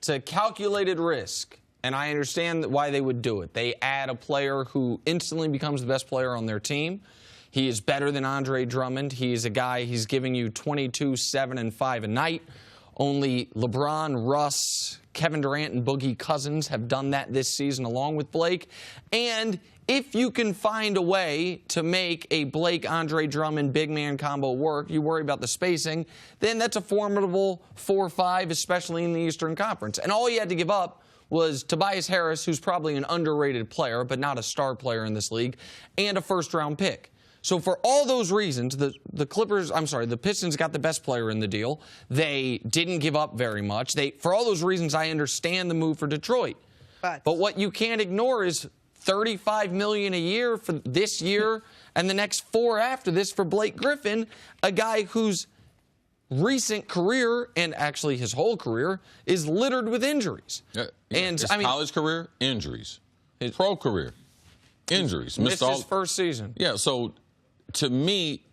It's a calculated risk, and I understand why they would do it. They add a player who instantly becomes the best player on their team. He is better than Andre Drummond. He's a guy, he's giving you 22, 7, and 5 a night. Only LeBron, Russ, Kevin Durant, and Boogie Cousins have done that this season along with Blake. And if you can find a way to make a Blake-Andre Drummond big man combo work, you worry about the spacing, then that's a formidable 4-5, especially in the Eastern Conference. And all you had to give up was Tobias Harris, who's probably an underrated player, but not a star player in this league, and a first-round pick. So for all those reasons, the Pistons got the best player in the deal. They didn't give up very much. For all those reasons, I understand the move for Detroit. But what you can't ignore is $35 million a year for this year and the next 4 after this for Blake Griffin, a guy whose recent career, and actually his whole career, is littered with injuries. His college career, injuries. His pro career, injuries. Missed his first season. Yeah, so to me,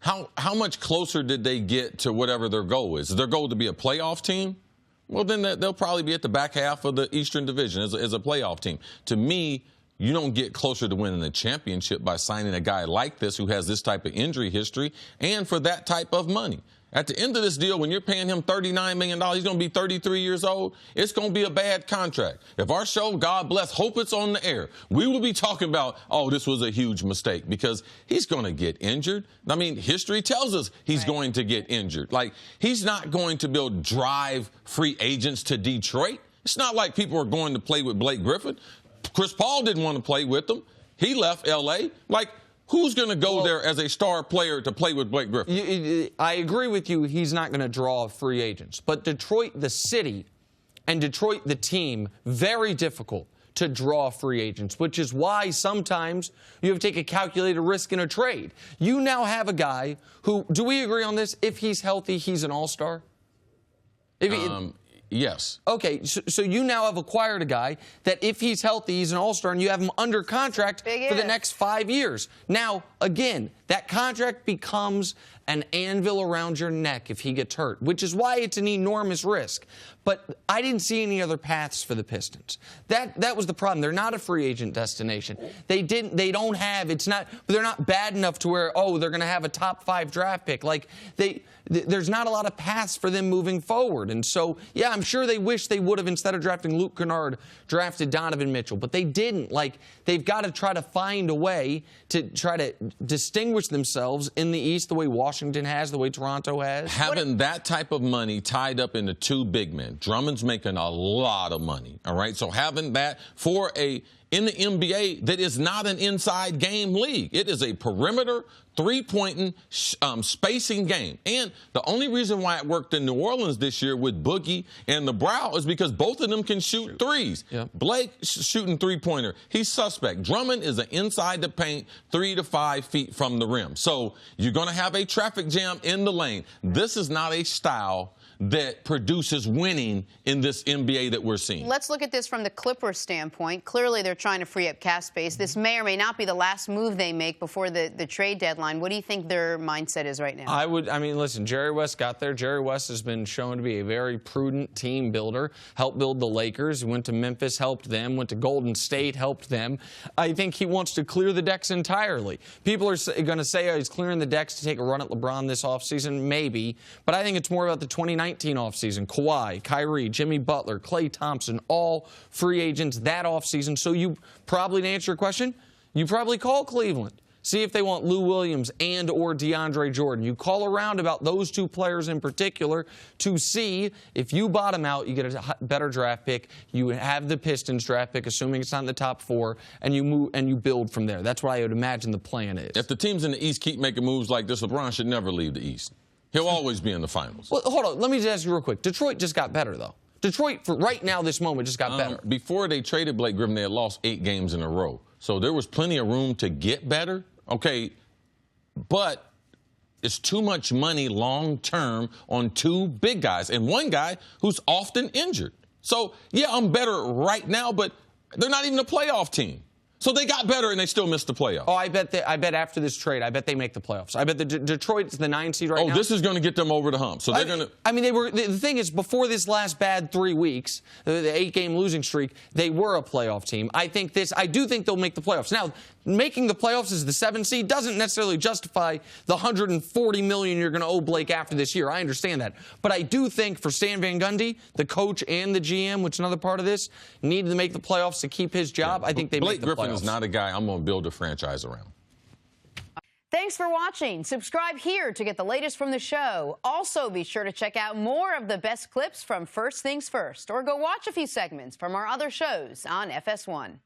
how much closer did they get to whatever their goal is? Is their goal to be a playoff team? Well, then they'll probably be at the back half of the Eastern Division as a playoff team. To me, you don't get closer to winning the championship by signing a guy like this who has this type of injury history and for that type of money. At the end of this deal, when you're paying him $39 million, he's going to be 33 years old. It's going to be a bad contract. If our show, God bless, hope it's on the air, we will be talking about, oh, this was a huge mistake because he's going to get injured. I mean, history tells us he's going to get injured. Like, he's not going to be able to drive free agents to Detroit. It's not like people are going to play with Blake Griffin. Chris Paul didn't want to play with him. He left L.A. Like, who's going to go there as a star player to play with Blake Griffin? I agree with you. He's not going to draw free agents. But Detroit, the city, and Detroit, the team, very difficult to draw free agents, which is why sometimes you have to take a calculated risk in a trade. You now have a guy who, do we agree on this? If he's healthy, he's an all-star? Yes. Okay, so you now have acquired a guy that if he's healthy, he's an all-star, and you have him under contract for the next 5 years. Now, again, that contract becomes an anvil around your neck if he gets hurt, which is why it's an enormous risk. But I didn't see any other paths for the Pistons. That was the problem. They're not a free agent destination. They're not bad enough to where, oh, they're going to have a top 5 draft pick. Like, there's not a lot of paths for them moving forward. And so, yeah, I'm sure they wish they would have, instead of drafting Luke Kennard, drafted Donovan Mitchell. But they didn't. Like, they've got to try to find a way to try to distinguish themselves in the East the way Washington has, the way Toronto has. Having that type of money tied up into 2 big men. Drummond's making a lot of money, all right? So having that in the NBA that is not an inside game league. It is a perimeter, three-pointing, spacing game. And the only reason why it worked in New Orleans this year with Boogie and the Brow is because both of them can shoot threes. Yep. Blake shooting three-pointer. He's suspect. Drummond is an inside the paint, 3 to 5 feet from the rim. So you're going to have a traffic jam in the lane. This is not a style that produces winning in this NBA that we're seeing. Let's look at this from the Clippers standpoint. Clearly, they're trying to free up cap space. This may or may not be the last move they make before the trade deadline. What do you think their mindset is right now? I mean, listen, Jerry West got there. Jerry West has been shown to be a very prudent team builder, helped build the Lakers, went to Memphis, helped them, went to Golden State, helped them. I think he wants to clear the decks entirely. People are going to say, oh, he's clearing the decks to take a run at LeBron this offseason. Maybe. But I think it's more about the 2019 offseason. Kawhi, Kyrie, Jimmy Butler, Klay Thompson, all free agents that offseason. So you probably, to answer your question, you probably call Cleveland. See if they want Lou Williams and or DeAndre Jordan. You call around about those 2 players in particular to see if you bottom out, you get a better draft pick. You have the Pistons draft pick, assuming it's not in the top 4, and you move and you build from there. That's what I would imagine the plan is. If the teams in the East keep making moves like this, LeBron should never leave the East. He'll always be in the finals. Well, hold on. Let me just ask you real quick. Detroit just got better, though. Detroit, for right now, this moment, just got better. Before they traded Blake Griffin, they had lost 8 games in a row. So there was plenty of room to get better. Okay, but it's too much money long-term on 2 big guys and one guy who's often injured. So, yeah, I'm better right now, but they're not even a playoff team. So they got better and they still missed the playoffs. Oh, I bet after this trade, I bet they make the playoffs. I bet Detroit's the 9 seed right now. Oh, this is going to get them over the hump. So they're going to. I mean, the thing is, before this last bad 3 weeks, the 8-game losing streak, they were a playoff team. I do think they'll make the playoffs. Now, making the playoffs as the 7 seed doesn't necessarily justify the $140 million you're going to owe Blake after this year. I understand that. But I do think for Stan Van Gundy, the coach and the GM, which is another part of this, needed to make the playoffs to keep his job. I think they make the playoffs. Blake Griffin is not a guy I'm going to build a franchise around. Thanks for watching. Subscribe here to get the latest from the show. Also, be sure to check out more of the best clips from First Things First, or go watch a few segments from our other shows on FS1.